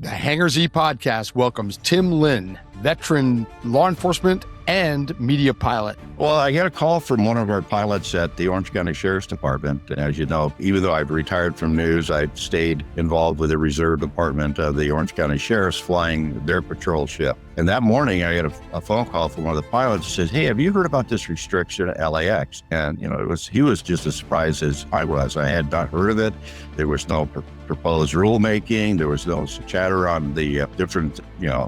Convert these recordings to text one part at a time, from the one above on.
The Hangar Z Podcast welcomes Tim Lynn, veteran law enforcement and media pilot. Well, I got a call from one of our pilots at the Orange County Sheriff's Department. And as you know, even though I've retired from news, I've stayed involved with the Reserve Department of the Orange County Sheriffs flying their patrol ship. And that morning, I got a phone call from one of the pilots that says, "Hey, have you heard about this restriction at LAX?" And, he was just as surprised as I was. I had not heard of it. There was no proposed rulemaking. There was no chatter on the different,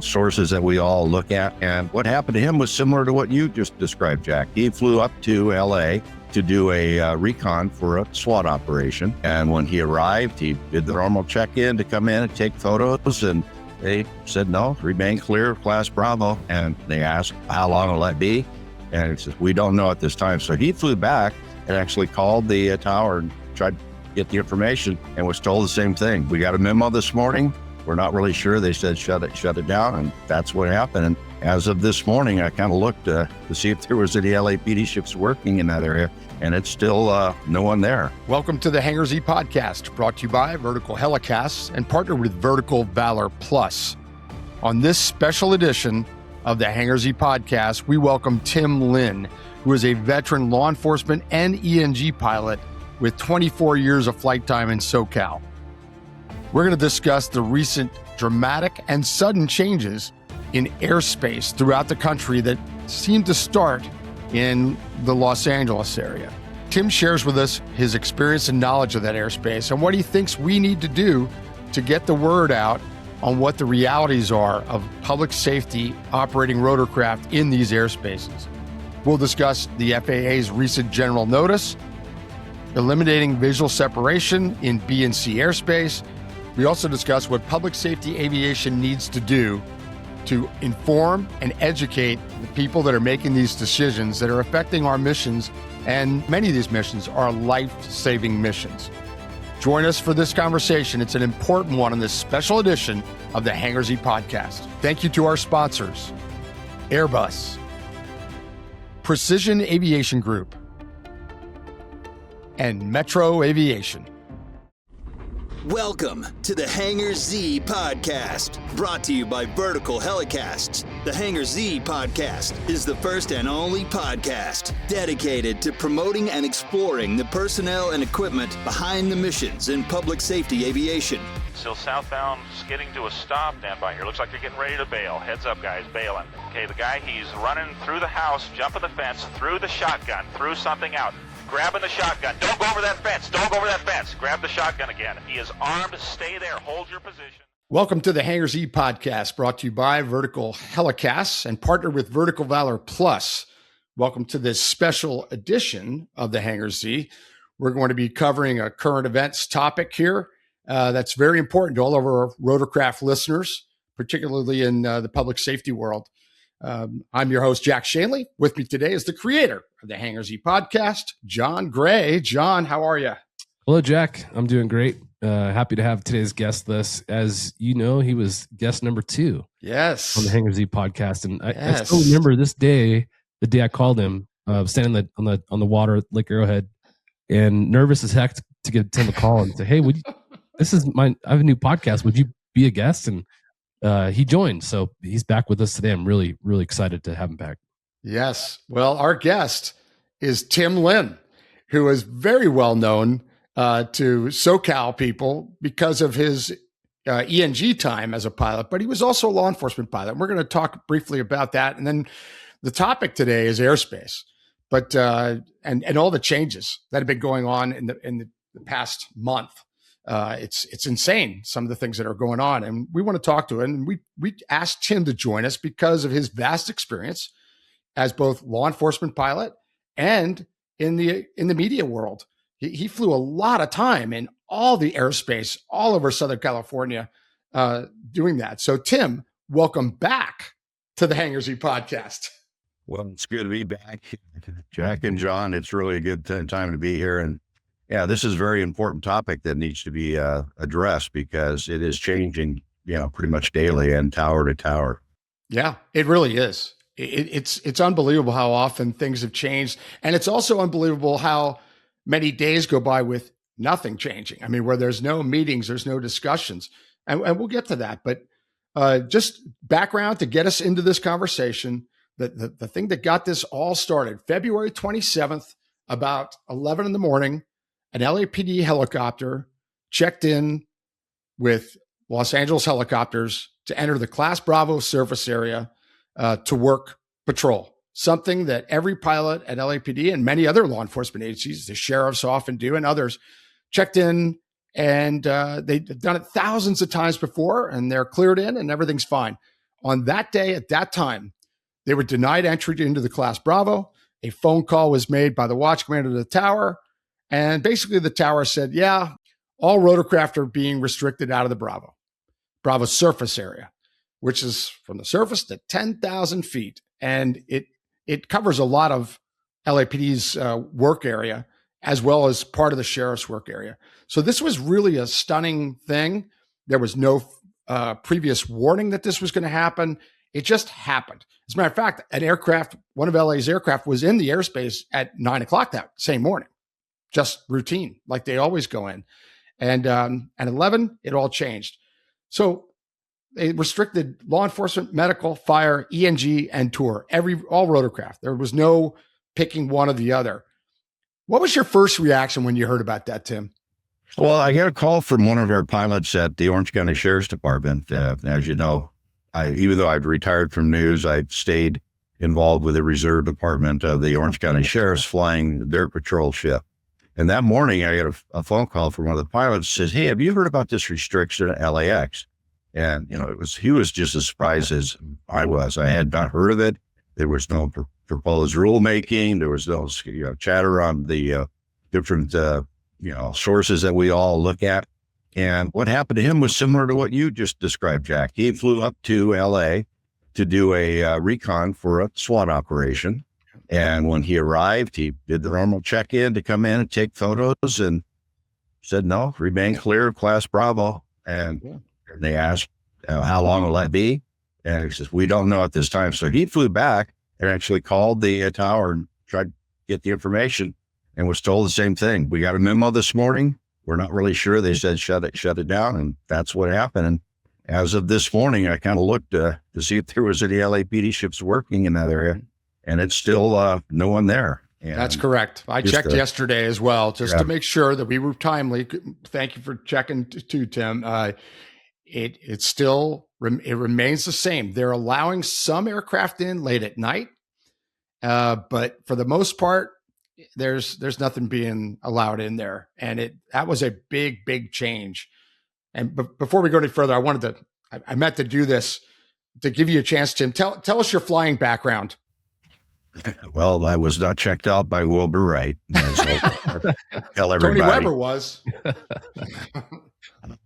sources that we all look at. And what happened to him was similar to what you just described, Jack. He flew up to LA to do a recon for a SWAT operation. And when he arrived, he did the normal check-in to come in and take photos. And they said, no, remain clear of Class Bravo. And they asked, how long will that be? And he says, we don't know at this time. So he flew back and actually called the tower and tried to get the information and was told the same thing. We got a memo this morning. We're not really sure. They said, shut it down. And that's what happened. And as of this morning, I kind of looked to see if there was any LAPD ships working in that area. And it's still no one there. Welcome to the Hangar Z Podcast, brought to you by Vertical Helicasts and partnered with Vertical Valor Plus. On this special edition of the Hangar Z Podcast, we welcome Tim Lynn, who is a veteran law enforcement and ENG pilot with 24 years of flight time in SoCal. We're going to discuss the recent dramatic and sudden changes in airspace throughout the country that seem to start in the Los Angeles area. Tim shares with us his experience and knowledge of that airspace and what he thinks we need to do to get the word out on what the realities are of public safety operating rotorcraft in these airspaces. We'll discuss the FAA's recent general notice, eliminating visual separation in B and C airspace. We also discuss what public safety aviation needs to do to inform and educate the people that are making these decisions that are affecting our missions, and many of these missions are life-saving missions. Join us for this conversation. It's an important one on this special edition of the Hangar Z Podcast. Thank you to our sponsors, Airbus, Precision Aviation Group, and Metro Aviation. Welcome to the Hangar Z Podcast, brought to you by Vertical Helicasts. The Hangar Z Podcast is the first and only podcast dedicated to promoting and exploring the personnel and equipment behind the missions in public safety aviation. Still southbound, skidding to a stop. Stand by here. Looks like you're getting ready to bail. Heads up, guys, bailing. Okay, the guy, he's running through the house, jumping the fence, threw the shotgun, threw something out. Grabbing the shotgun. Don't go over that fence. Don't go over that fence. Grab the shotgun again. He is armed. Stay there. Hold your position. Welcome to the Hangar Z Podcast, brought to you by Vertical Helicasts and partnered with Vertical Valor Plus. Welcome to this special edition of the Hangar Z. We're going to be covering a current events topic here that's very important to all of our rotorcraft listeners, particularly in the public safety world. I'm your host, Jack Shanley. With me today is the creator of the Hangar Z Podcast, John Gray. John, how are you? Hello, Jack. I'm doing great. Happy to have today's guest list. As you know, he was guest number 2. Yes, on the Hangar Z Podcast, and I still remember this day, the day I called him, standing on the water at Lake Arrowhead, and nervous as heck to get Tim a call and say, "Hey, I have a new podcast. Would you be a guest?" And he joined, so he's back with us today. I'm really, really excited to have him back. Yes. Well, our guest is Tim Lynn, who is very well known to SoCal people because of his ENG time as a pilot, but he was also a law enforcement pilot. And we're going to talk briefly about that. And then the topic today is airspace, but and all the changes that have been going on in the past month. It's insane, some of the things that are going on, and we want to talk to him. And we asked Tim to join us because of his vast experience as both law enforcement pilot and in the media world. He flew a lot of time in all the airspace all over Southern California doing that. So Tim, welcome back to the Hangar Z Podcast. Well, it's good to be back, Jack and John. It's really a good time to be here. And yeah, this is a very important topic that needs to be addressed because it is changing, pretty much daily and tower to tower. Yeah, it really is. It's unbelievable how often things have changed. And it's also unbelievable how many days go by with nothing changing. I mean, where there's no meetings, there's no discussions. and we'll get to that. But just background to get us into this conversation. The thing that got this all started, February 27th, about 11 in the morning, an LAPD helicopter checked in with Los Angeles helicopters to enter the Class Bravo surface area to work patrol, something that every pilot at LAPD and many other law enforcement agencies, the sheriffs often do, and others, checked in, and they've done it thousands of times before, and they're cleared in and everything's fine. On that day, at that time, they were denied entry into the Class Bravo. A phone call was made by the watch commander of the tower, and basically the tower said, yeah, all rotorcraft are being restricted out of the Bravo surface area, which is from the surface to 10,000 feet. And it covers a lot of LAPD's work area, as well as part of the sheriff's work area. So this was really a stunning thing. There was no previous warning that this was going to happen. It just happened. As a matter of fact, an aircraft, one of LA's aircraft, was in the airspace at 9 o'clock that same morning, just routine, like they always go in. And at 11, it all changed. So they restricted law enforcement, medical, fire, ENG, and tour, all rotorcraft. There was no picking one or the other. What was your first reaction when you heard about that, Tim? Well, I got a call from one of our pilots at the Orange County Sheriff's Department. As you know, even though I've retired from news, I've stayed involved with the reserve department of the Orange County Sheriff's flying their patrol ship. And that morning, I got a phone call from one of the pilots that says, hey, have you heard about this restriction at LAX? And, he was just as surprised as I was. I had not heard of it. There was no proposed rulemaking. There was no chatter on the different, sources that we all look at. And what happened to him was similar to what you just described, Jack. He flew up to LA to do a recon for a SWAT operation. And when he arrived, he did the normal check-in to come in and take photos and said, no, remain clear of Class Bravo. And they asked, how long will that be? And he says, we don't know at this time. So he flew back and actually called the tower and tried to get the information and was told the same thing. We got a memo this morning. We're not really sure. They said, shut it down. And that's what happened. And as of this morning, I kind of looked to see if there was any LAPD ships working in that area. And it's still no one there. And that's correct. I checked yesterday as well, just to make sure that we were timely. Thank you for checking too, Tim. It remains the same. They're allowing some aircraft in late at night, but for the most part, there's nothing being allowed in there. And that was a big change. And before we go any further, I meant to do this to give you a chance, Tim. Tell us your flying background. Well, I was not checked out by Wilbur Wright. Tell everybody. Tony Weber was.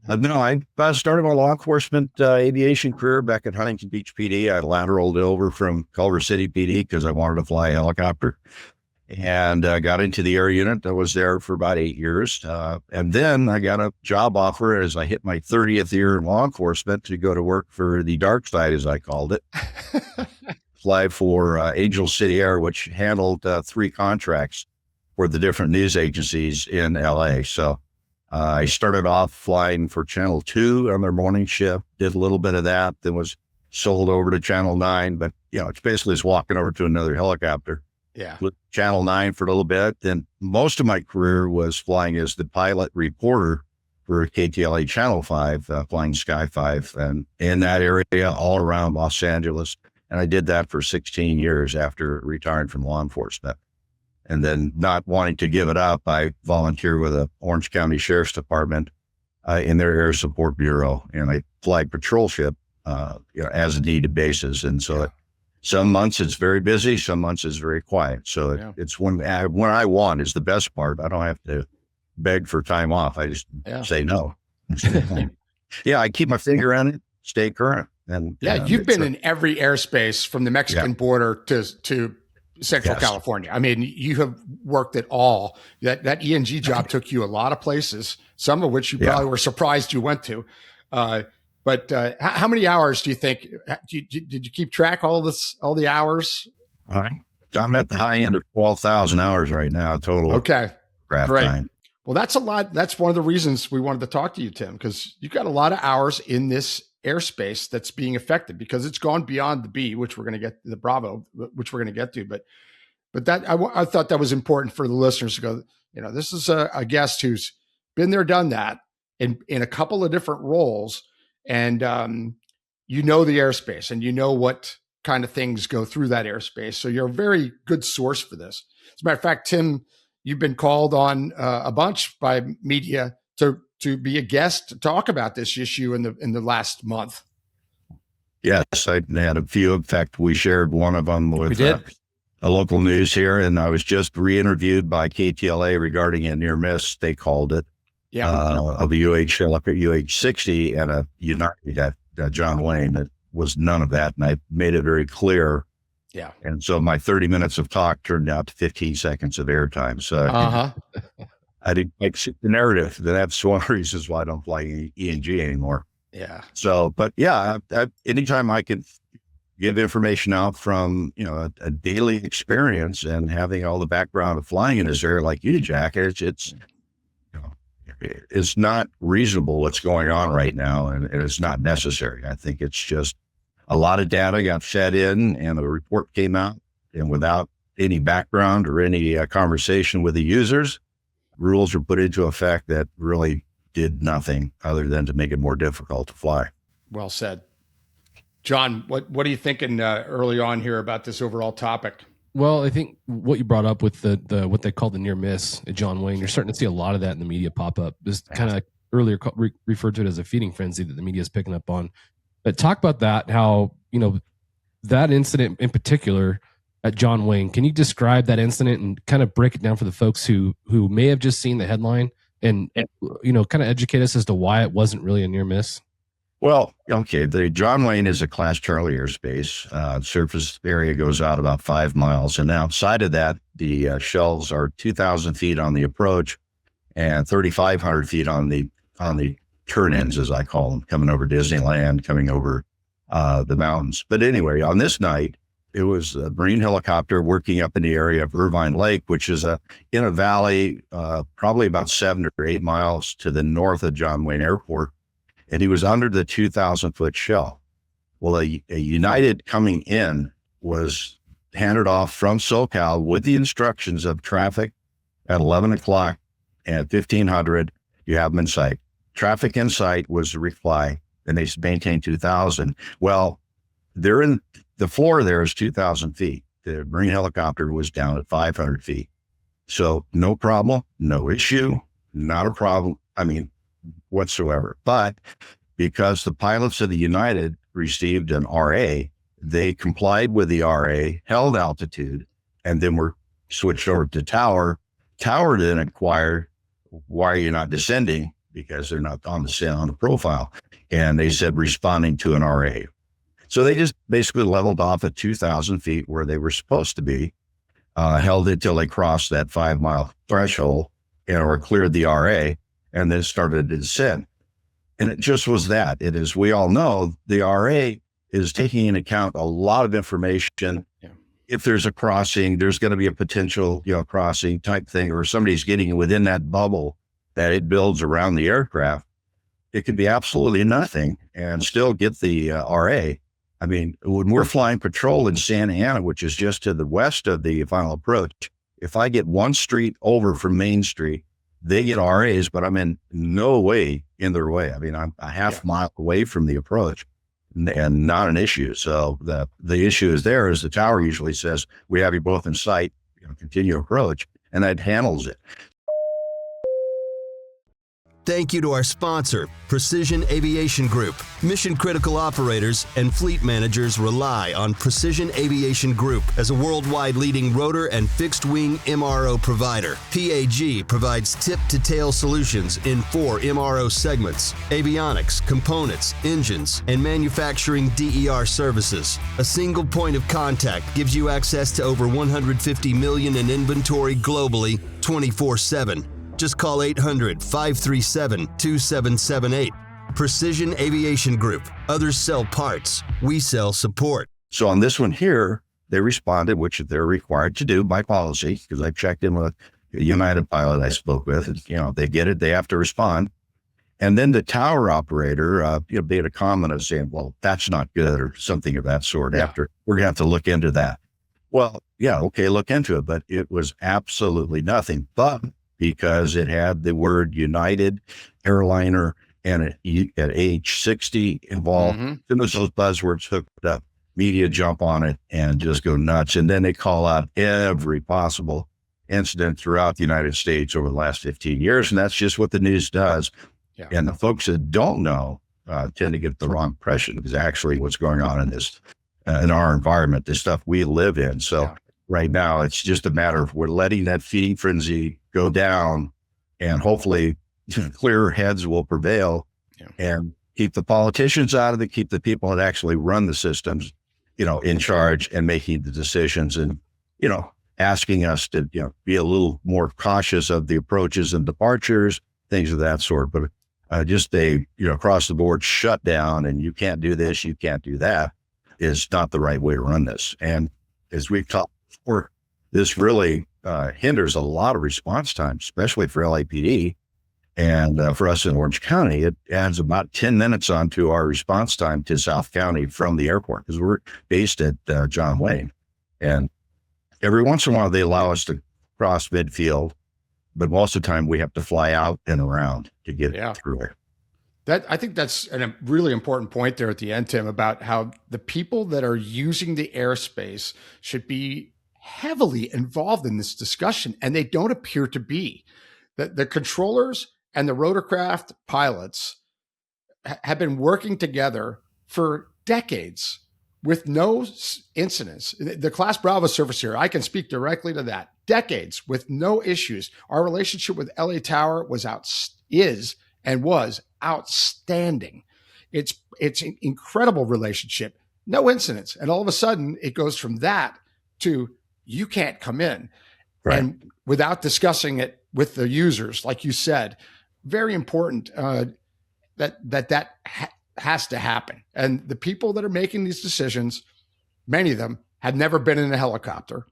No, I started my law enforcement aviation career back at Huntington Beach PD. I lateraled over from Culver City PD because I wanted to fly a helicopter, and got into the air unit. I was there for about 8 years. And then I got a job offer as I hit my 30th year in law enforcement to go to work for the dark side, as I called it. Fly for Angel City Air, which handled 3 contracts for the different news agencies in LA. So I started off flying for Channel 2 on their morning shift, did a little bit of that, then was sold over to Channel 9. But, it's basically just walking over to another helicopter. Yeah. With Channel 9 for a little bit. Then most of my career was flying as the pilot reporter for KTLA Channel 5, flying Sky 5, and in that area all around Los Angeles. And I did that for 16 years after retiring from law enforcement. And then not wanting to give it up, I volunteered with the Orange County Sheriff's Department in their Air Support Bureau. And I fly patrol ship, as needed basis. And so some months it's very busy, some months it's very quiet. So it's when I want is the best part. I don't have to beg for time off. I just say no. I keep my finger on it, stay current. And you've been in every airspace from the Mexican border to Central California. I mean, you have worked at all. That ENG job took you a lot of places, some of which you probably were surprised you went to. But how many hours do you think? Did you keep track all the hours? I'm at the high end of 12,000 hours right now total. Okay, craft great. time. Well, that's a lot. That's one of the reasons we wanted to talk to you, Tim, because you've got a lot of hours in this airspace that's being affected because it's gone beyond the B, which we're going to get the Bravo, which we're going to get to. But that I thought that was important for the listeners to go, this is a guest who's been there, done that in a couple of different roles. And, the airspace and what kind of things go through that airspace. So you're a very good source for this. As a matter of fact, Tim, you've been called on a bunch by media to be a guest to talk about this issue in the last month. Yes, I had a few. In fact, we shared one of them with a local news here, and I was just re-interviewed by KTLA regarding a near miss, they called it, of a UH-60 and a United at John Wayne. That was none of that, and I made it very clear. Yeah. And so my 30 minutes of talk turned out to 15 seconds of airtime. So I didn't like the narrative. That's one of the reasons why I don't fly ENG anymore. Yeah. So, but yeah, anytime I can give information out from, a daily experience and having all the background of flying in this area like you, Jack, it's not reasonable what's going on right now. And it's not necessary. I think it's just a lot of data got fed in and the report came out, and without any background or any conversation with the users, rules were put into effect that really did nothing other than to make it more difficult to fly. Well said. John, what are you thinking early on here about this overall topic? Well, I think what you brought up with the what they call the near miss at John Wayne, you're starting to see a lot of that in the media pop up. Just kind of earlier referred to it as a feeding frenzy that the media is picking up on. But talk about that, how, that incident in particular at John Wayne. Can you describe that incident and kind of break it down for the folks who may have just seen the headline and kind of educate us as to why it wasn't really a near miss? Well, okay, the John Wayne is a Class Charlie airspace. Surface area goes out about 5 miles, and outside of that, the shells are 2,000 feet on the approach and 3,500 feet on the turn-ins, as I call them, coming over Disneyland, coming over the mountains. But anyway, on this night, it was a Marine helicopter working up in the area of Irvine Lake, which is in a valley, probably about 7 or 8 miles to the north of John Wayne Airport. And he was under the 2,000-foot shell. Well, a United coming in was handed off from SoCal with the instructions of traffic at 11 o'clock and 1500, you have them in sight. Traffic in sight was the reply, and they maintained 2,000. Well, they're in the floor there is 2,000 feet. The Marine helicopter was down at 500 feet. So no problem, no issue, not a problem. Whatsoever. But because the pilots of the United received an RA, they complied with the RA, held altitude, and then were switched over to tower. Tower then inquired, why are you not descending? Because they're not on the profile. And they said, responding to an RA. So they just basically leveled off at 2,000 feet where they were supposed to be, held it until they crossed that 5 mile threshold or cleared the RA, and then started to descend. And it just was that. It is, we all know, the RA is taking into account a lot of information. Yeah. If there's a crossing, there's going to be a potential, crossing type thing, or somebody's getting within that bubble that it builds around the aircraft. It could be absolutely nothing and still get the RA. When we're flying patrol in Santa Ana, which is just to the west of the final approach, if I get one street over from Main Street, they get RAs, but I'm in no way in their way. I'm a half mile away from the approach and not an issue. So the issue is the tower usually says, we have you both in sight, continue approach, and that handles it. Thank you to our sponsor, Precision Aviation Group. Mission-critical operators and fleet managers rely on Precision Aviation Group as a worldwide leading rotor and fixed-wing MRO provider. PAG provides tip-to-tail solutions in 4 MRO segments: avionics, components, engines, and manufacturing DER services. A single point of contact gives you access to over 150 million in inventory globally, 24/7. Just call 800-537-2778. Precision Aviation Group. Others sell parts. We sell support. So on this one here, they responded, which they're required to do by policy, because I checked in with United pilot I spoke with, they get it, they have to respond. And then the tower operator, made a comment of saying, well, that's not good or something of that sort. Yeah. After we're going to have to look into that. Well, yeah, okay, look into it. But it was absolutely nothing but because it had the word United airliner and at age 60 involved. Mm-hmm. As soon as those buzzwords hooked up, media jump on it and just go nuts. And then they call out every possible incident throughout the United States over the last 15 years. And that's just what the news does. Yeah. And the folks that don't know tend to get the wrong impression of actually what's going on in this, in our environment, the stuff we live in. So right now, it's just a matter of we're letting that feeding frenzy go down, and hopefully clearer heads will prevail and keep the politicians out of it, keep the people that actually run the systems, in charge and making the decisions and, asking us to, be a little more cautious of the approaches and departures, things of that sort. But just across the board shutdown and you can't do this, you can't do that is not the right way to run this. And as we've talked before, this really hinders a lot of response time, especially for LAPD. And for us in Orange County, it adds about 10 minutes onto our response time to South County from the airport because we're based at John Wayne. And every once in a while, they allow us to cross midfield, but most of the time we have to fly out and around to get through there. I think that's a really important point there at the end, Tim, about how the people that are using the airspace should be heavily involved in this discussion, and they don't appear to be. The controllers and the rotorcraft pilots have been working together for decades with no incidents. The Class Bravo service here, I can speak directly to that. Decades with no issues. Our relationship with LA Tower was outstanding. It's an incredible relationship. No incidents. And all of a sudden it goes from that to you can't come in. Right. And without discussing it with the users, like you said, very important that has to happen. And the people that are making these decisions, many of them have never been in a helicopter.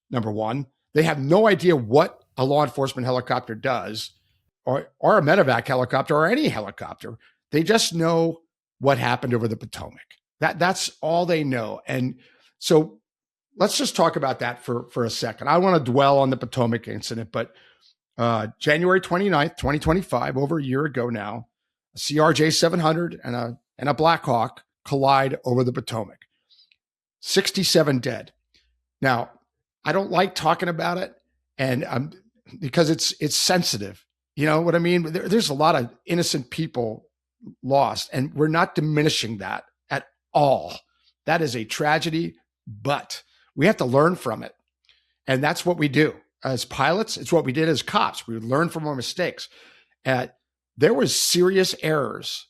Number one, they have no idea what a law enforcement helicopter does, or a medevac helicopter, or any helicopter. They just know what happened over the Potomac. That's all they know. And so let's just talk about that for a second. I want to dwell on the Potomac incident, but January 29th, 2025, over a year ago now, a CRJ 700 and a Black Hawk collide over the Potomac. 67 dead. Now, I don't like talking about it, and because it's sensitive. You know what I mean? There's a lot of innocent people lost, and we're not diminishing that at all. That is a tragedy, but we have to learn from it. And that's what we do as pilots. It's what we did as cops. We learn from our mistakes. There was serious errors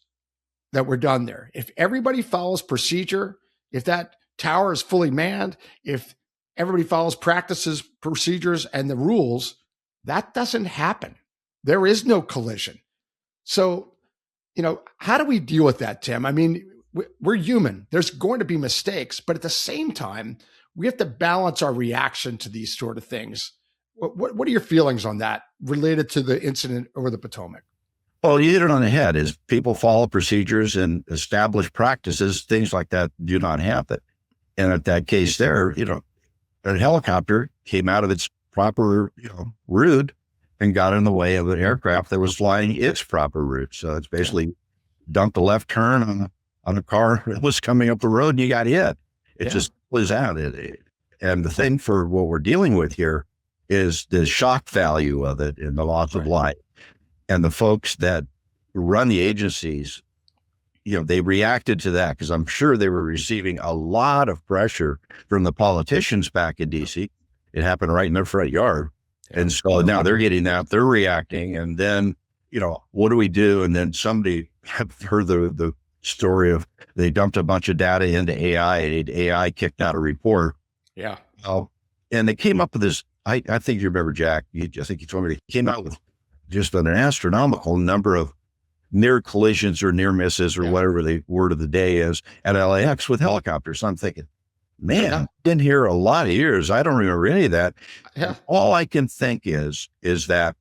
that were done there. If everybody follows procedure, if that tower is fully manned, if everybody follows practices, procedures, and the rules, that doesn't happen. There is no collision. So, how do we deal with that, Tim? I mean, we're human. There's going to be mistakes, but at the same time, we have to balance our reaction to these sort of things. What are your feelings on that related to the incident over the Potomac? Well, you hit it on the head. Is people follow procedures and established practices, things like that do not happen. And at that case there, a helicopter came out of its proper, route and got in the way of an aircraft that was flying its proper route. So it's basically dumped a left turn on a car that was coming up the road and you got hit. It just was out. And the thing for what we're dealing with here is the shock value of it and the loss of life. And the folks that run the agencies, they reacted to that because I'm sure they were receiving a lot of pressure from the politicians back in DC. It happened right in their front yard. And so now they're getting that, they're reacting. And then, what do we do? And then somebody have heard the story of they dumped a bunch of data into AI and AI kicked out a report. Yeah. And they came up with this, I think you remember, Jack, I think you told me they came out with just an astronomical number of near collisions or near misses or whatever the word of the day is at LAX with helicopters. I'm thinking, man, been here a lot of years. I don't remember any of that. Yeah. All I can think is that,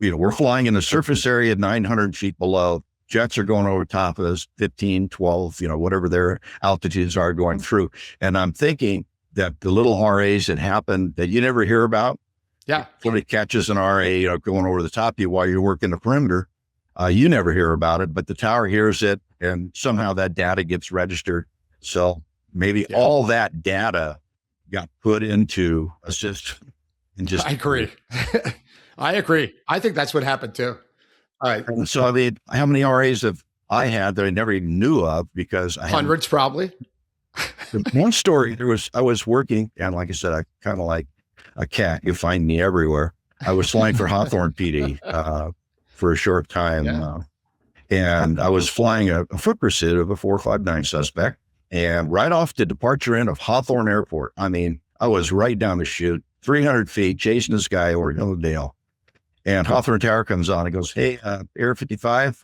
we're flying in the surface area 900 feet below. Jets are going over top of us, 15, 12, whatever their altitudes are going through. And I'm thinking that the little RAs that happen that you never hear about. Yeah. Somebody catches an RA, going over the top of you while you're working the perimeter. You never hear about it, but the tower hears it, and somehow that data gets registered. So maybe all that data got put into a system and just. I agree. I agree. I think that's what happened too. All right. And so how many RAs have I had that I never even knew of because I hundreds probably. One story, I was working, and like I said, I kind of like a cat. You find me everywhere. I was flying for Hawthorne PD for a short time. And I was flying a foot pursuit of a 459 suspect, and right off the departure end of Hawthorne Airport. I mean, I was right down the chute, 300 feet, chasing this guy over Hillsdale. And Hawthorne Tower comes on and goes, "Hey, Air 55,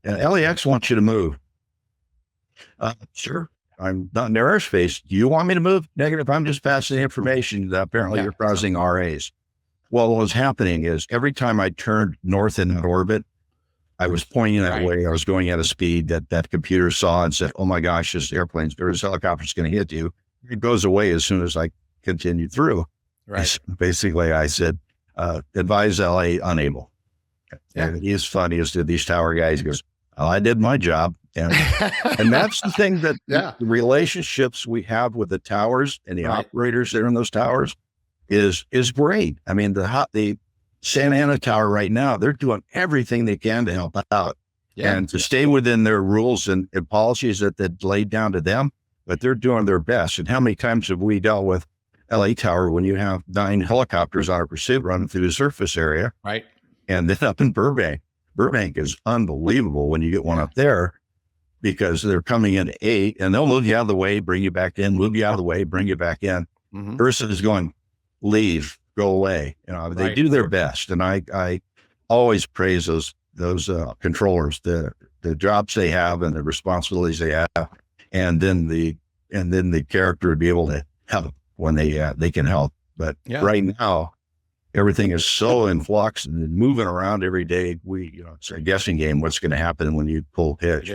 LAX wants you to move." Sure. I'm not in their airspace. Do you want me to move? Negative. I'm just passing the information that apparently you're crossing RAs. Well, what was happening is every time I turned north in that orbit, I was pointing that way. I was going at a speed that computer saw and said, "Oh my gosh, this helicopter's going to hit you." It goes away as soon as I continue through. Right. Basically, I said, advise LA unable. Yeah. And he's funny as to these tower guys. He goes, "Well, I did my job." And that's the thing that the relationships we have with the towers and the operators that are in those towers is great. I mean, the Santa Ana Tower right now, they're doing everything they can to help out and to stay within their rules and policies that laid down to them, but they're doing their best. And how many times have we dealt with LA Tower when you have 9 helicopters on a pursuit running through the surface area? Right. And then up in Burbank is unbelievable when you get one up there, because they're coming in 8 and they'll move you out of the way, bring you back in, move you out of the way, bring you back in. Person is going, leave, go away. They do their best. And I always praise those controllers, the jobs they have and the responsibilities they have. And then the character to be able to help when they can help. But right now, everything is so in flux and moving around every day. It's a guessing game what's going to happen when you pull pitch.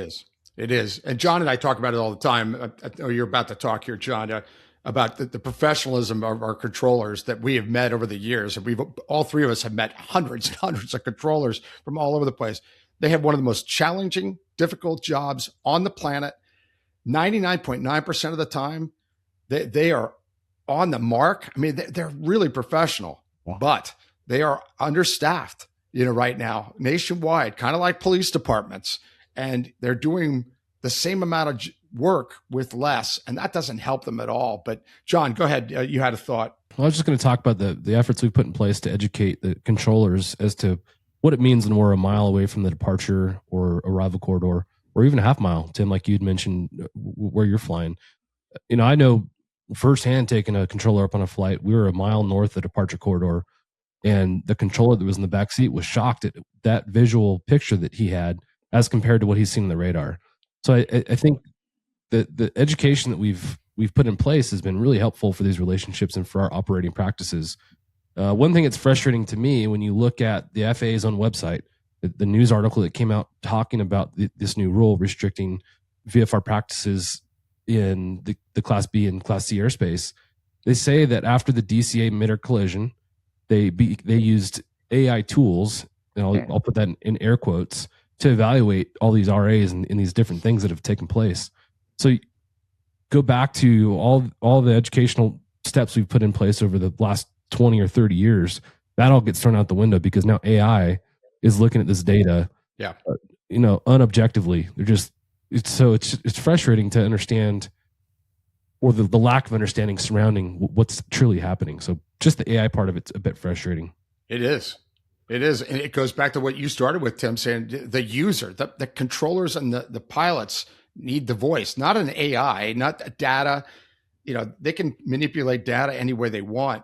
It is. And John and I talk about it all the time. I know you're about to talk here, John, about the professionalism of our controllers that we have met over the years. And all three of us have met hundreds and hundreds of controllers from all over the place. They have one of the most challenging, difficult jobs on the planet. 99.9% of the time, they are on the mark. I mean, they're really professional, but they are understaffed, right now, nationwide, kind of like police departments. And they're doing the same amount of work with less, and that doesn't help them at all. But John, go ahead. You had a thought. Well, I was just going to talk about the efforts we've put in place to educate the controllers as to what it means when we're a mile away from the departure or arrival corridor, or even a half mile, Tim, like you'd mentioned where you're flying. I know firsthand, taking a controller up on a flight, we were a mile north of the departure corridor, and the controller that was in the back seat was shocked at that visual picture that he had as compared to what he's seen in the radar. So I think that the education that we've put in place has been really helpful for these relationships and for our operating practices. One thing that's frustrating to me when you look at the FAA's own website, the news article that came out talking about this new rule restricting VFR practices in the Class B and Class C airspace, they say that after the DCA mid-air collision, they used AI tools, and I'll put that in air quotes, to evaluate all these RAs and these different things that have taken place. So go back to all the educational steps we've put in place over the last 20 or 30 years. That all gets thrown out the window because now AI is looking at this data, unobjectively. It's frustrating to understand, or the lack of understanding surrounding what's truly happening. So just the AI part of it's a bit frustrating. It is. And it goes back to what you started with, Tim, saying the user, the controllers and the pilots need the voice, not an AI, not data. They can manipulate data any way they want,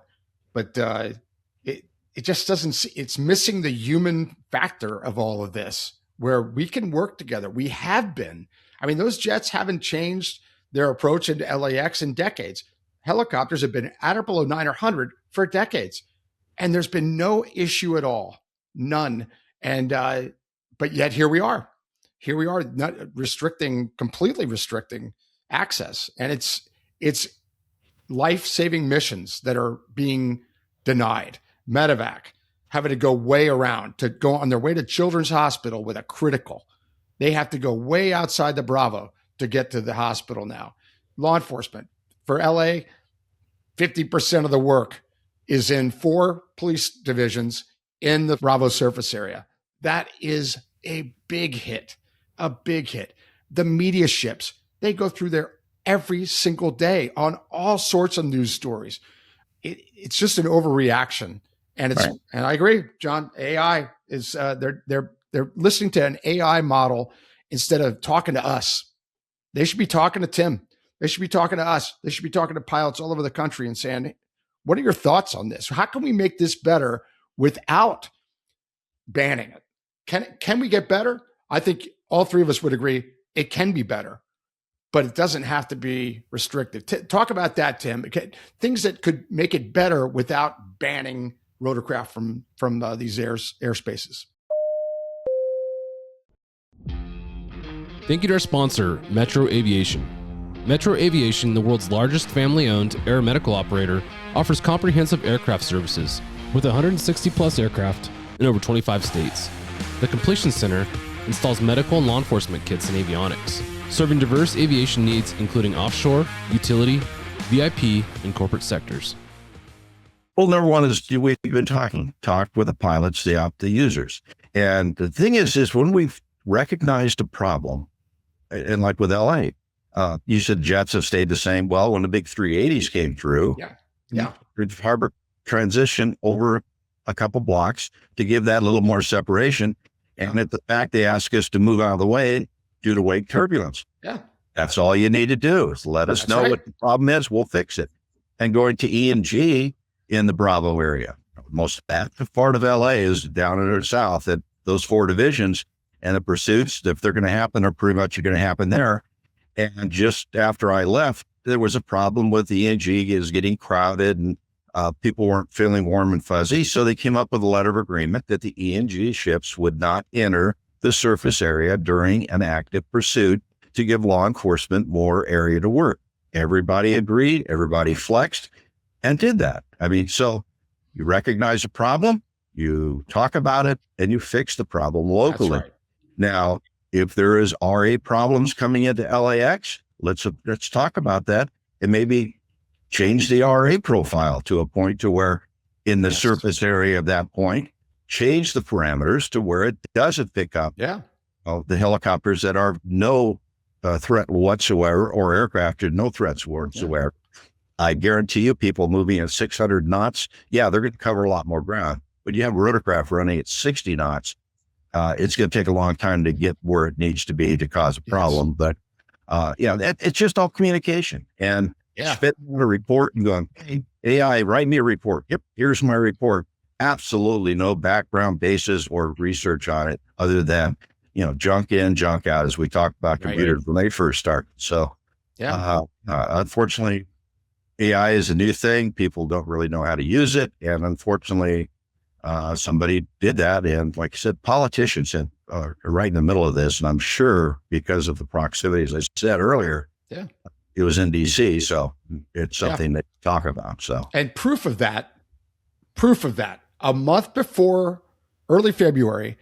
but it just doesn't, it's missing the human factor of all of this, where we can work together. We have been. I mean, those jets haven't changed their approach into LAX in decades. Helicopters have been at or below 9 or 100 for decades, and there's been no issue at all, none. And but yet here we are, not completely restricting access, and it's life-saving missions that are being denied. Medevac having to go way around to go on their way to Children's Hospital with a critical. They have to go way outside the Bravo to get to the hospital now. Law enforcement for LA, 50% of the work is in 4 police divisions in the Bravo surface area. That is a big hit, The media ships, they go through there every single day on all sorts of news stories. It's just an overreaction. And it's, right. And I agree, John, AI is, they're listening to an AI model instead of talking to us. They should be talking to Tim. They should be talking to us. They should be talking to pilots all over the country and saying, what are your thoughts on this? How can we make this better without banning it? Can we get better? I think all three of us would agree it can be better, but it doesn't have to be restrictive. Talk about that, Tim. Things that could make it better without banning rotorcraft from these airspaces. Thank you to our sponsor, Metro Aviation. Metro Aviation, the world's largest family-owned aeromedical operator, offers comprehensive aircraft services with 160 plus aircraft in over 25 states. The Completion Center installs medical and law enforcement kits and avionics, serving diverse aviation needs including offshore, utility, VIP, and corporate sectors. Well, number one is we've been talked with the pilots, the users. And the thing is when we've recognized a problem, and like with LA, you said jets have stayed the same. Well, when the big 380s came through, Bridge Harbor transition over a couple blocks to give that a little more separation. And at the fact they ask us to move out of the way due to wake turbulence. Yeah. That's all you need to do is let us know what the problem is. We'll fix it. And going to E and G in the Bravo area, most active part of LA is down in the south at those 4 divisions, and the pursuits, if they're going to happen, are pretty much going to happen there. And just after I left, there was a problem with the E&G is getting crowded and people weren't feeling warm and fuzzy. So they came up with a letter of agreement that the E&G ships would not enter the surface area during an active pursuit to give law enforcement more area to work. Everybody agreed, everybody flexed and did that. I mean, so you recognize a problem, you talk about it, and you fix the problem locally. That's right. Now, if there is RA problems coming into LAX, let's talk about that and maybe change the RA profile to a point to where in the surface area of that point, change the parameters to where it doesn't pick up the helicopters that are no threat whatsoever or aircraft are no threats whatsoever. I guarantee you people moving at 600 knots, they're going to cover a lot more ground. But you have rotorcraft running at 60 knots. It's going to take a long time to get where it needs to be to cause a problem. But, it's just all communication and spitting out a report and going, hey, AI, write me a report. Yep, here's my report. Absolutely no background basis or research on it other than, junk in, junk out, as we talked about computers when they first started. So, unfortunately, AI is a new thing. People don't really know how to use it. And unfortunately, somebody did that. And like I said, politicians are right in the middle of this. And I'm sure because of the proximity, as I said earlier, it was in DC. So it's something they talk about. So, and proof of that, a month before early February,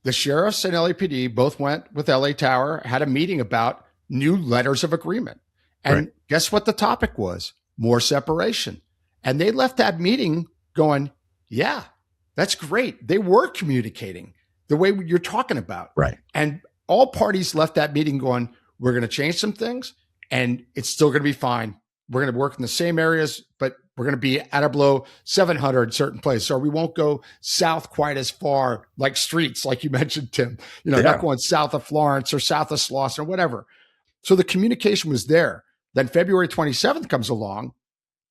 the sheriffs and LAPD both went with LA Tower, had a meeting about new letters of agreement. And guess what the topic was? More separation. And they left that meeting going, that's great. They were communicating the way you're talking about. Right. And all parties left that meeting going, we're going to change some things and it's still going to be fine. We're going to work in the same areas, but we're going to be at or below 700 certain places. Or we won't go south quite as far, like streets, like you mentioned, Tim, not going south of Florence or south of Slauson or whatever. So the communication was there. Then February 27th comes along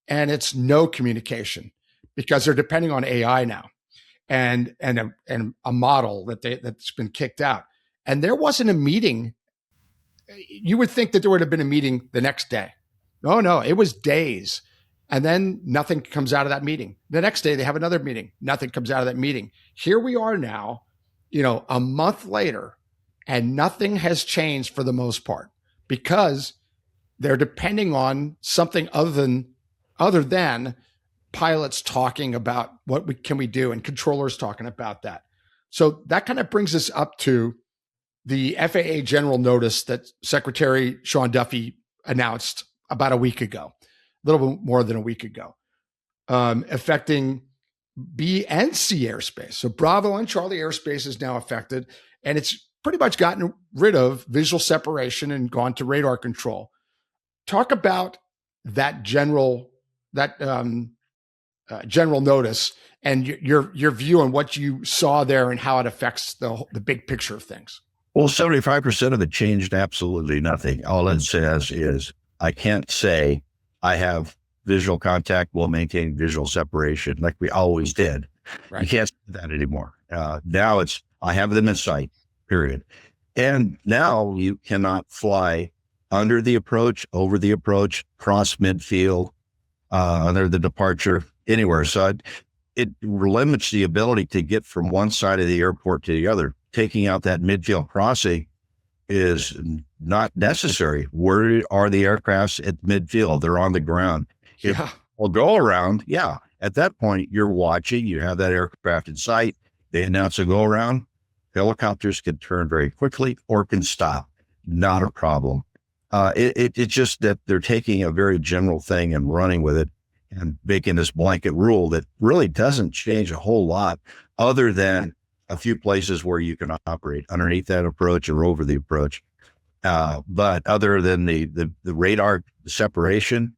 and it's no communication because they're depending on AI now and a model that's been kicked out. And there wasn't a meeting you would think that there would have been a meeting the next day. Oh, no, it was days. And then nothing comes out of that meeting. The next day, they have another meeting. Nothing comes out of that meeting. Here we are now, a month later, and nothing has changed for the most part because they're depending on something other than pilots talking about what can we do and controllers talking about that. So that kind of brings us up to the FAA general notice that Secretary Sean Duffy announced about a week ago, a little bit more than a week ago, affecting B and C airspace. So Bravo and Charlie airspace is now affected, and it's pretty much gotten rid of visual separation and gone to radar control. Talk about that general notice and your view on what you saw there and how it affects the big picture of things. Well, 75% of it changed absolutely nothing. All it says is, I can't say I have visual contact, will maintain visual separation like we always did. Right. You can't say that anymore. Now it's, I have them in sight, period. And now you cannot fly under the approach, over the approach, cross midfield, under the departure, anywhere. So it limits the ability to get from one side of the airport to the other. Taking out that midfield crossing is not necessary. Where are the aircrafts at midfield? They're on the ground. Yeah. Well, go around. Yeah. At that point, you're watching, you have that aircraft in sight. They announce a go around. Helicopters can turn very quickly or can stop. Not a problem. It's just that they're taking a very general thing and running with it and making this blanket rule that really doesn't change a whole lot other than a few places where you can operate underneath that approach or over the approach. But other than the radar separation,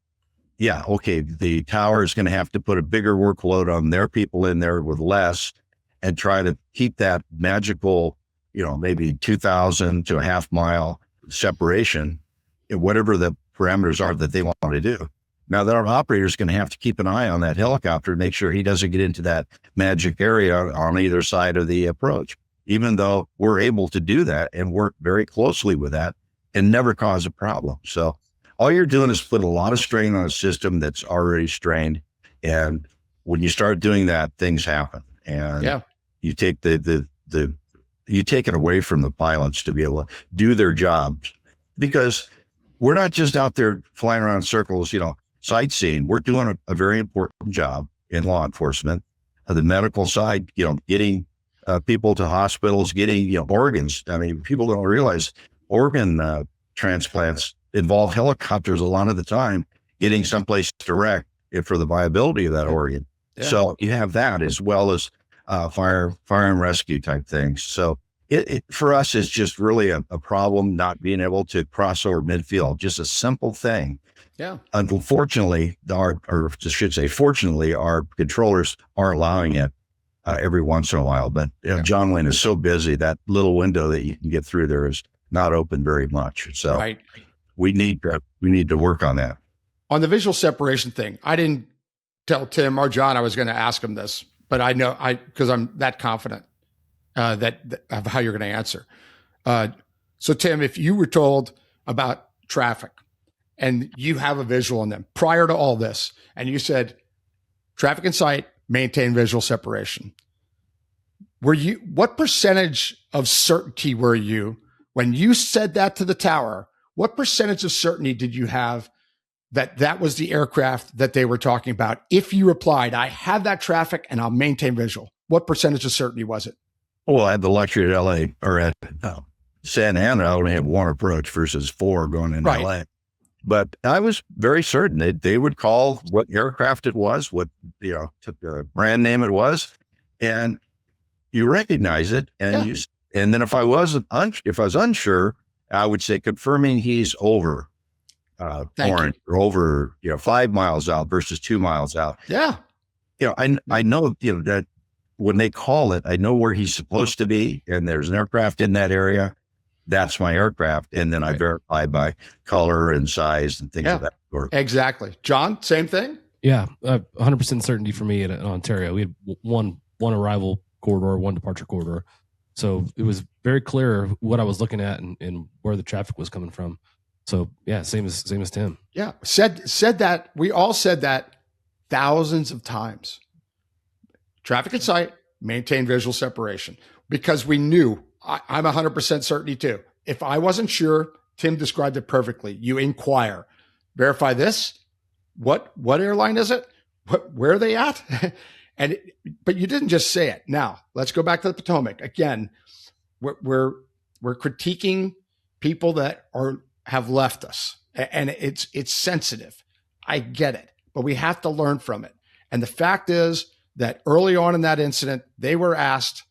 yeah, okay, the tower is going to have to put a bigger workload on their people in there with less and try to keep that magical, maybe 2,000 to a half mile separation, whatever the parameters are that they want to do. Now that our operator is going to have to keep an eye on that helicopter, make sure he doesn't get into that magic area on either side of the approach, even though we're able to do that and work very closely with that and never cause a problem. So all you're doing is put a lot of strain on a system that's already strained. And when you start doing that, things happen. And you take you take it away from the pilots to be able to do their jobs, because we're not just out there flying around in circles, sightseeing. We're doing a very important job in law enforcement. The medical side, getting people to hospitals, getting organs. I mean, people don't realize organ transplants involve helicopters a lot of the time, getting someplace direct for the viability of that organ. Yeah. So you have that as well as fire and rescue type things. So it for us is just really a problem not being able to cross over midfield, just a simple thing. Yeah. Unfortunately, fortunately, our controllers are allowing it every once in a while. But John Lynn is so busy, that little window that you can get through there is not open very much. So we need to work on that. On the visual separation thing, I didn't tell Tim or John I was going to ask him this, but I know because I'm that confident that of how you're going to answer. So Tim, if you were told about traffic and you have a visual on them prior to all this, and you said traffic in sight, maintain visual separation, what percentage of certainty were you when you said that to the tower? What percentage of certainty did you have that was the aircraft that they were talking about? If you replied, I have that traffic and I'll maintain visual, what percentage of certainty was it? Well, I had the luxury at LA or at Santa Ana. I only had one approach versus 4 going into LA. But I was very certain that they would call what aircraft it was, what the brand name it was, and you recognize it. And and then if I was unsure, I would say confirming he's over orange or over 5 miles out versus 2 miles out. Yeah, I know that when they call it, I know where he's supposed to be, and there's an aircraft in that area. That's my aircraft. And then I verify by color and size and things of that sort. Exactly. John, same thing? Yeah. 100% certainty for me in Ontario. We had one arrival corridor, one departure corridor. So it was very clear what I was looking at and where the traffic was coming from. So yeah, same as Tim. Yeah. Said that. We all said that thousands of times. Traffic in sight, maintain visual separation, because we knew. I'm 100% certainty too. If I wasn't sure, Tim described it perfectly. You inquire, verify this. What airline is it? Where are they at? But you didn't just say it. Now let's go back to the Potomac again. We're critiquing people that have left us, and it's sensitive. I get it, but we have to learn from it. And the fact is that early on in that incident, they were asked,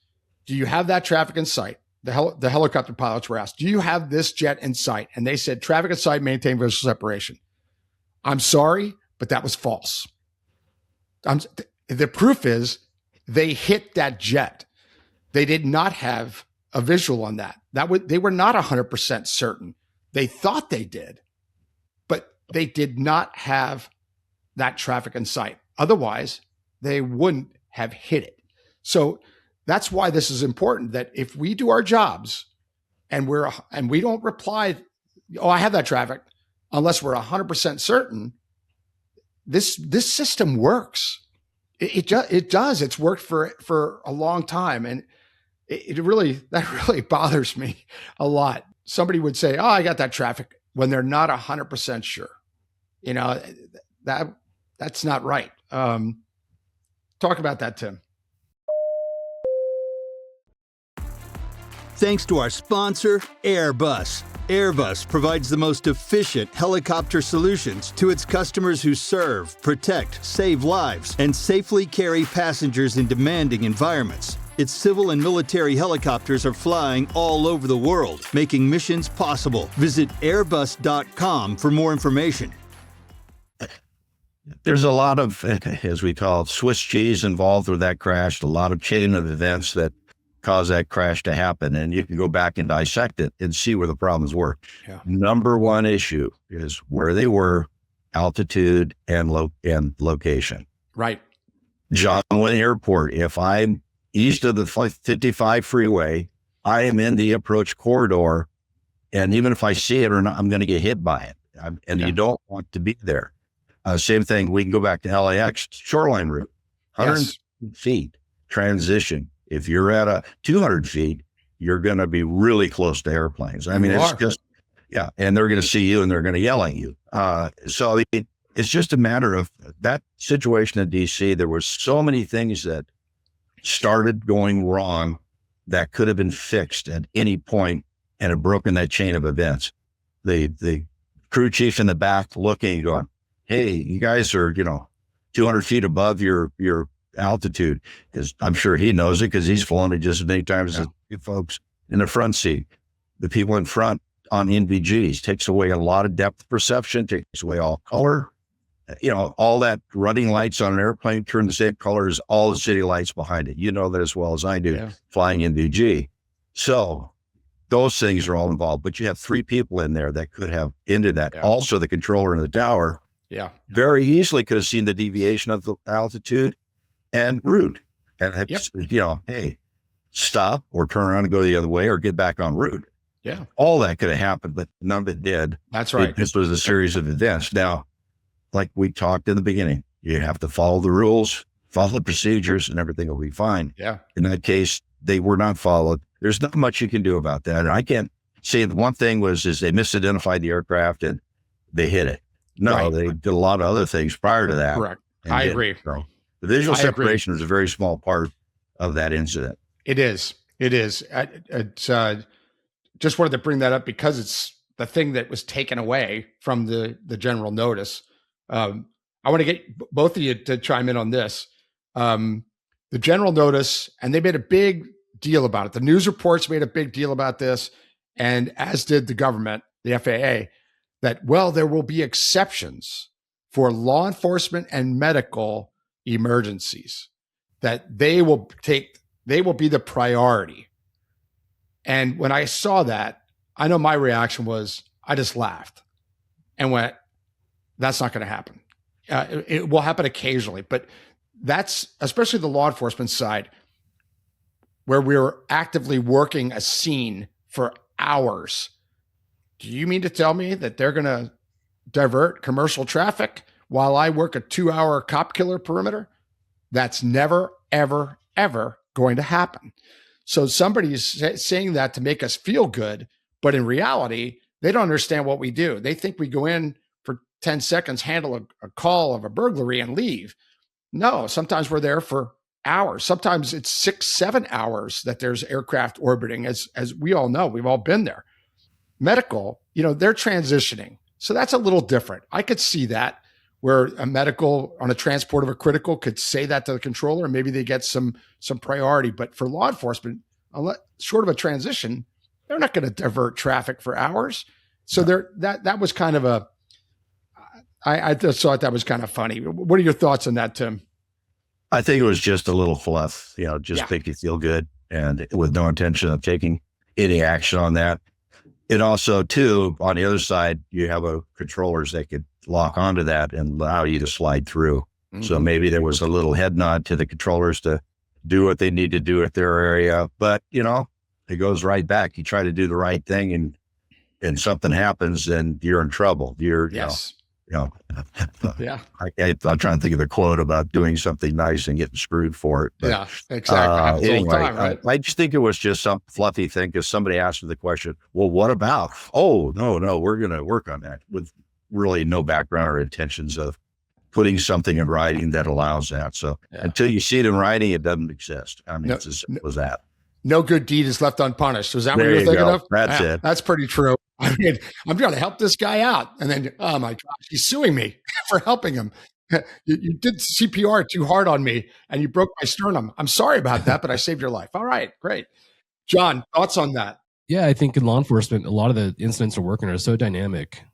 "Do you have that traffic in sight?" The helicopter pilots were asked, "Do you have this jet in sight?" And they said, "Traffic in sight, maintain visual separation." I'm sorry, but that was false. The proof is they hit that jet. They did not have a visual on that. They were not 100% certain. They thought they did, but they did not have that traffic in sight. Otherwise, they wouldn't have hit it. So that's why this is important, that if we do our jobs and we don't reply, "Oh, I have that traffic," unless we're 100% certain, this system works. It does. It's worked for a long time. And that really bothers me a lot. Somebody would say, "Oh, I got that traffic," when they're not 100% sure. That's not right. Talk about that, Tim. Thanks to our sponsor, Airbus. Airbus provides the most efficient helicopter solutions to its customers who serve, protect, save lives, and safely carry passengers in demanding environments. Its civil and military helicopters are flying all over the world, making missions possible. Visit airbus.com for more information. There's a lot of, as we call it, Swiss cheese involved with that crash, a lot of chain of events that caused that crash to happen. And you can go back and dissect it and see where the problems were. Yeah. Number one issue is where they were, altitude and location. Right. John Wayne Airport, if I'm east of the 55 freeway, I am in the approach corridor. And even if I see it or not, I'm going to get hit by it. You don't want to be there. Same thing. We can go back to LAX shoreline route, 100 feet transition. If you're at 200 feet, you're going to be really close to airplanes. I mean, it's just, and they're going to see you and they're going to yell at you. So it's just a matter of that situation in DC. There were so many things that started going wrong that could have been fixed at any point and have broken that chain of events. The crew chief in the back looking, going, "Hey, you guys are, 200 feet above your altitude," because I'm sure he knows it because he's flown it just as many times as you folks in the front seat. The people in front on NVGs takes away a lot of depth perception, takes away all color. All that running lights on an airplane turn the same color as all the city lights behind it. You know that as well as I do, flying NVG. So those things are all involved, but you have three people in there that could have ended that. Yeah. Also, the controller in the tower very easily could have seen the deviation of the altitude and route. And, hey, stop or turn around and go the other way or get back on route. Yeah. All that could have happened, but none of it did. That's right. This was a series of events. Now, like we talked in the beginning, you have to follow the rules, follow the procedures, and everything will be fine. Yeah. In that case, they were not followed. There's not much you can do about that. And I can't say the one thing is they misidentified the aircraft and they hit it. No, they did a lot of other things prior to that. Correct. I agree. So the visual separation is a very small part of that incident. It is. It's just wanted to bring that up because it's the thing that was taken away from the general notice. I want to get both of you to chime in on this. The general notice, and they made a big deal about it. The news reports made a big deal about this, and as did the government, the FAA, that, there will be exceptions for law enforcement and medical emergencies, that they will be the priority. And when I saw that, I know my reaction was, I just laughed and went, that's not going to happen. It will happen occasionally, but that's, especially the law enforcement side, where we're actively working a scene for hours. Do you mean to tell me that they're going to divert commercial traffic while I work a 2-hour cop killer perimeter? That's never, ever, ever going to happen. So somebody's saying that to make us feel good, but in reality, they don't understand what we do. They think we go in for 10 seconds, handle a call of a burglary and leave. No, sometimes we're there for hours. Sometimes it's 6-7 hours that there's aircraft orbiting, as we all know. We've all been there. Medical, they're transitioning. So that's a little different. I could see that, where a medical on a transport of a critical could say that to the controller, and maybe they get some priority. But for law enforcement, short of a transition, they're not going to divert traffic for hours. So that was kind of I just thought that was kind of funny. What are your thoughts on that, Tim? I think it was just a little fluff, make you feel good, and with no intention of taking any action on that. And also, too, on the other side, you have controllers that could lock onto that and allow you to slide through. Mm-hmm. So maybe there was a little head nod to the controllers to do what they need to do at their area. But, it goes right back. You try to do the right thing and something happens, then you're in trouble. Yes. Yeah. I'm trying to think of the quote about doing something nice and getting screwed for it. But, yeah, exactly. Anyway, time, right? I just think it was just some fluffy thing, because somebody asked me the question, well, what about? Oh, no, we're going to work on that, with really no background or intentions of putting something in writing that allows that. So until you see it in writing, it doesn't exist. I mean, it's as simple as that. No good deed is left unpunished. Was that what you're thinking of? That's it. That's pretty true. I mean, I'm trying to help this guy out. And then, oh my gosh, he's suing me for helping him. You did CPR too hard on me and you broke my sternum. I'm sorry about that, but I saved your life. All right, great. John, thoughts on that? Yeah, I think in law enforcement, a lot of the incidents we're working are so dynamic.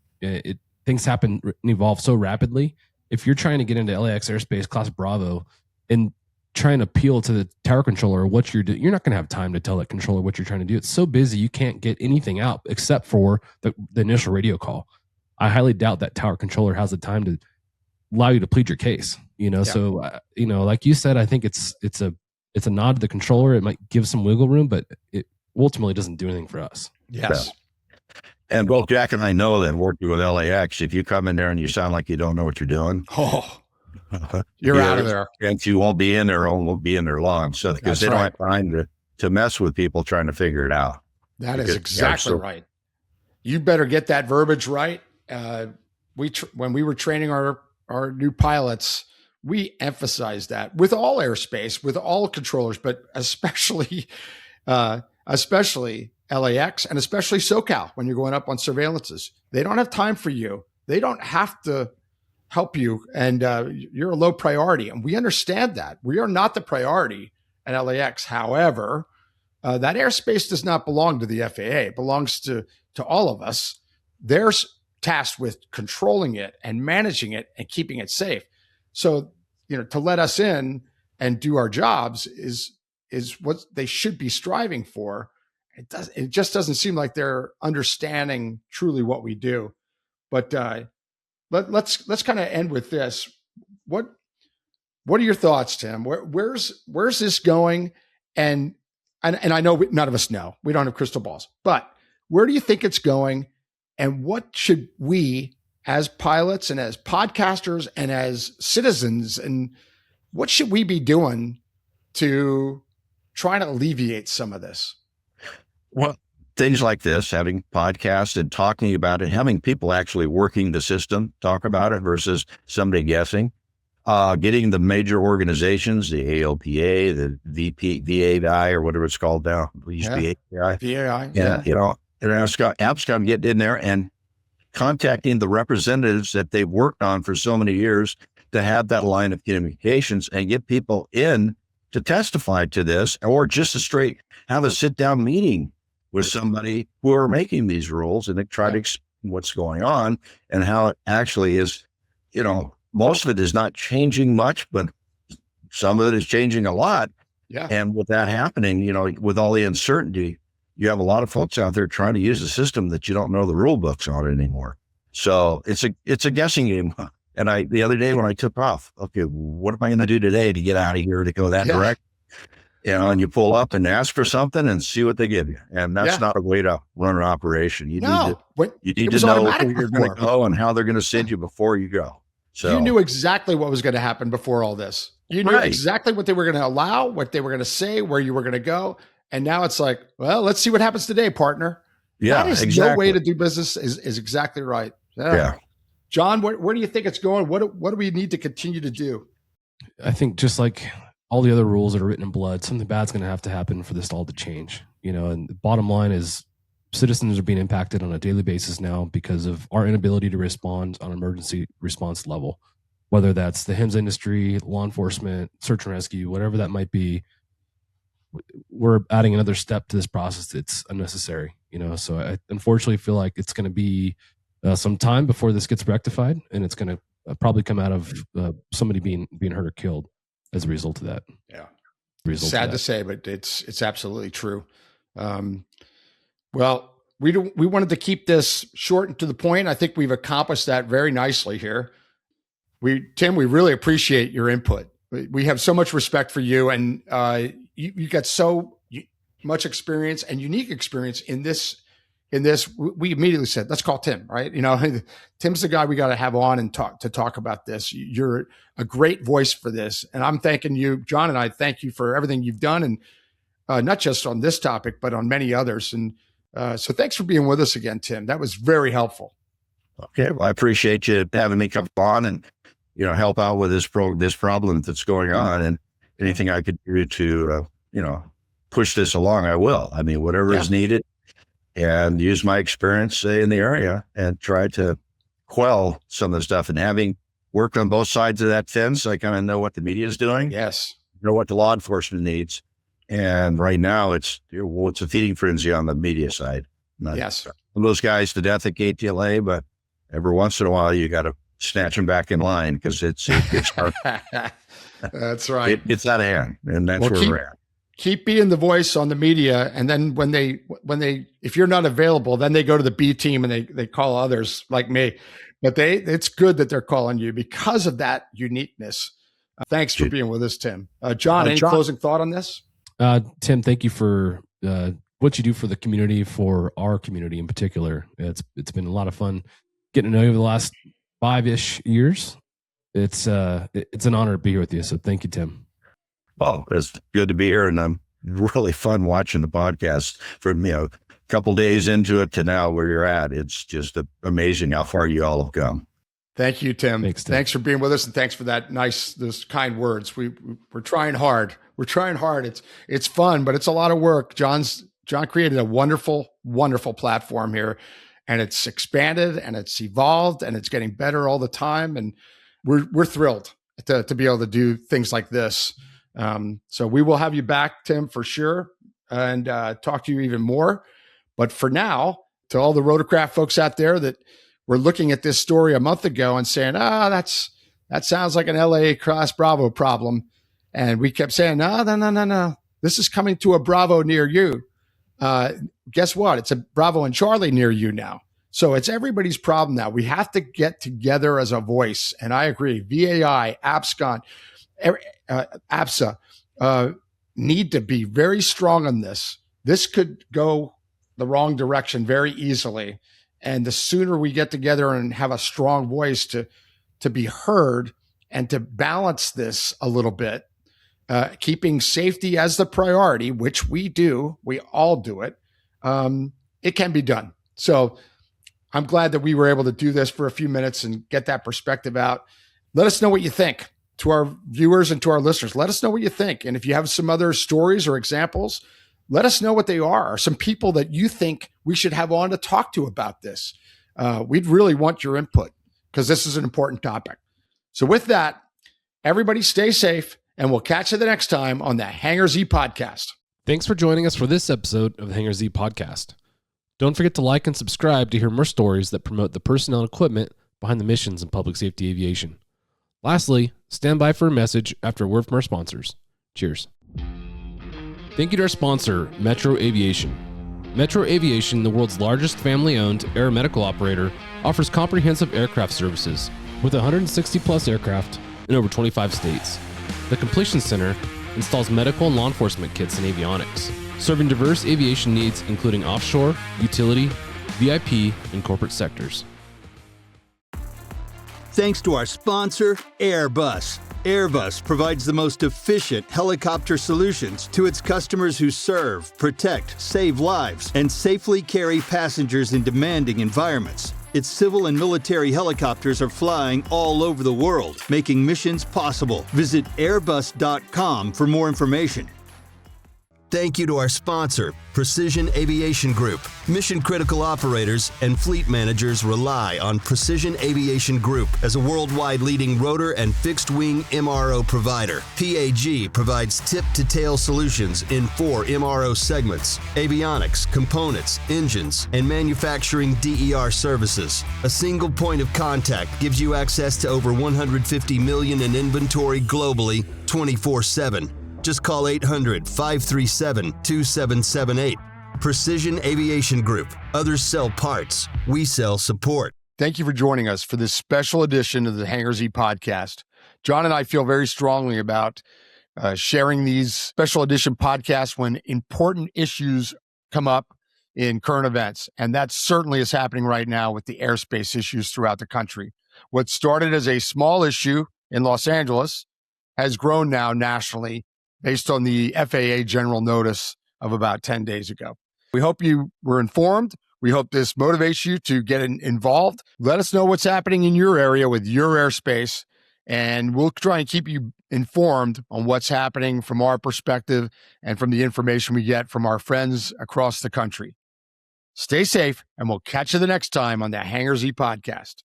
Things happen and evolve so rapidly. If you're trying to get into LAX airspace class Bravo and trying to appeal to the tower controller what you're doing, you're not going to have time to tell that controller what you're trying to do. It's so busy, you can't get anything out except for the initial radio call. I highly doubt that tower controller has the time to allow you to plead your case. So like you said, I think it's a nod to the controller. It might give some wiggle room, but it ultimately doesn't do anything for us. Yes. And both Jack and I know that working with LAX, if you come in there and you sound like you don't know what you're doing, you're out of there. And you won't be in there, or won't be in there long. So because they don't have time to mess with people trying to figure it out. That is exactly right. You better get that verbiage right. When we were training our new pilots, we emphasized that with all airspace, with all controllers, but especially LAX and especially SoCal when you're going up on surveillances. They don't have time for you. They don't have to help you, and you're a low priority. And we understand that. We are not the priority at LAX. However, that airspace does not belong to the FAA. It belongs to all of us. They're tasked with controlling it and managing it and keeping it safe. So, to let us in and do our jobs is what they should be striving for. It just doesn't seem like they're understanding truly what we do. But let's kind of end with this. What are your thoughts, Tim? Where's this going? And I know none of us know. We don't have crystal balls. But where do you think it's going? And what should we, as pilots and as podcasters and as citizens, and what should we be doing to try to alleviate some of this? Well, things like this, having podcasts and talking about it, having people actually working the system talk about it versus somebody guessing, getting the major organizations, the AOPA, the VAI, or whatever it's called now. We used to be API. VAI. Yeah. And APSCOM getting in there and contacting the representatives that they've worked on for so many years to have that line of communications and get people in to testify to this, or just have a sit-down meeting with somebody who are making these rules, and they try to explain what's going on and how it actually is. Most of it is not changing much, but some of it is changing a lot. Yeah. And with that happening, with all the uncertainty, you have a lot of folks out there trying to use a system that you don't know the rule books on anymore. So it's a guessing game. And the other day when I took off, okay, what am I going to do today to get out of here to go that direction? and you pull up and ask for something and see what they give you. And that's not a way to run an operation. You need to know where you're going to go and how they're going to send you before you go. So you knew exactly what was going to happen before all this. You knew exactly what they were going to allow, what they were going to say, where you were going to go. And now it's like, well, let's see what happens today, partner. Yeah, that is no way to do business is exactly right. Yeah. John, where do you think it's going? What do we need to continue to do? I think just like all the other rules that are written in blood, something bad's going to have to happen for this all to change. And the bottom line is citizens are being impacted on a daily basis now because of our inability to respond on an emergency response level, whether that's the HEMS industry, law enforcement, search and rescue, whatever that might be. We're adding another step to this process that's unnecessary, So I unfortunately feel like it's going to be some time before this gets rectified, and it's going to probably come out of somebody being hurt or killed as a result of that. Yeah, sad to say, but it's absolutely true. Well, we wanted to keep this short and to the point. I think we've accomplished that very nicely here. Tim, we really appreciate your input. We have so much respect for you, and you got so much experience and unique experience in this. We immediately said, let's call Tim, right? Tim's the guy we got to have on and talk about this. You're a great voice for this. And I'm thanking you, John, and I thank you for everything you've done. And not just on this topic, but on many others. And so thanks for being with us again, Tim. That was very helpful. Okay. Well, I appreciate you having me come on and, help out with this problem that's going on, and anything I could do to, push this along, I will. I mean, whatever is needed, and use my experience in the area and try to quell some of the stuff. And having worked on both sides of that fence, I kind of know what the media is doing. Yes. Know what the law enforcement needs. And right now it's a feeding frenzy on the media side. Yes. Those guys to death at KTLA, but every once in a while you got to snatch them back in line because it's hard. That's right. It's out of hand, and that's where we're at. Keep being the voice on the media, and then when they if you're not available, then they go to the B team and they call others like me. But it's good that they're calling you because of that uniqueness. Thanks for being with us, Tim. John, any closing thought on this? Tim, thank you for what you do for the community, for our community in particular. It's been a lot of fun getting to know you over the last 5-ish years. It's an honor to be here with you. So thank you, Tim. Well, it's good to be here, and I'm really fun watching the podcast from, a couple days into it to now where you're at. It's just amazing how far you all have come. Thank you, Tim. Thanks, Tim. Thanks for being with us, and thanks for those kind words. We're trying hard. We're trying hard. It's fun, but it's a lot of work. John created a wonderful, wonderful platform here, and it's expanded and it's evolved and it's getting better all the time. And we're thrilled to be able to do things like this. So we will have you back, Tim, for sure, and talk to you even more. But for now, to all the rotorcraft folks out there that were looking at this story a month ago and saying, that sounds like an LA Cross Bravo problem. And we kept saying, no. This is coming to a Bravo near you. Guess what? It's a Bravo and Charlie near you now. So it's everybody's problem now. We have to get together as a voice. And I agree. VAI, APSCON, APSA need to be very strong on this. This could go the wrong direction very easily. And the sooner we get together and have a strong voice to be heard and to balance this a little bit, keeping safety as the priority, which we all do it, it can be done. So I'm glad that we were able to do this for a few minutes and get that perspective out. Let us know what you think. To our viewers and to our listeners, let us know what you think. And if you have some other stories or examples, let us know what they are, or some people that you think we should have on to talk to about this. We'd really want your input because this is an important topic. So with that, everybody stay safe, and we'll catch you the next time on the Hangar Z Podcast. Thanks for joining us for this episode of the Hangar Z Podcast. Don't forget to like and subscribe to hear more stories that promote the personnel and equipment behind the missions in public safety aviation. Lastly, stand by for a message after a word from our sponsors. Cheers. Thank you to our sponsor, Metro Aviation. Metro Aviation, the world's largest family-owned aeromedical operator, offers comprehensive aircraft services with 160-plus aircraft in over 25 states. The Completion Center, installs medical and law enforcement kits and avionics, serving diverse aviation needs including offshore, utility, VIP, and corporate sectors. Thanks to our sponsor, Airbus. Airbus provides the most efficient helicopter solutions to its customers who serve, protect, save lives, and safely carry passengers in demanding environments. Its civil and military helicopters are flying all over the world, making missions possible. Visit airbus.com for more information. Thank you to our sponsor, Precision Aviation Group. Mission-critical operators and fleet managers rely on Precision Aviation Group as a worldwide leading rotor and fixed-wing MRO provider. PAG provides tip-to-tail solutions in 4 MRO segments: avionics, components, engines, and manufacturing DER services. A single point of contact gives you access to over 150 million in inventory globally, 24/7. Just call 800-537-2778. Precision Aviation Group. Others sell parts. We sell support. Thank you for joining us for this special edition of the Hangar Z Podcast. John and I feel very strongly about sharing these special edition podcasts when important issues come up in current events. And that certainly is happening right now with the airspace issues throughout the country. What started as a small issue in Los Angeles has grown now nationally, based on the FAA general notice of about 10 days ago. We hope you were informed. We hope this motivates you to get involved. Let us know what's happening in your area with your airspace, and we'll try and keep you informed on what's happening from our perspective and from the information we get from our friends across the country. Stay safe, and we'll catch you the next time on the Hangar Z Podcast.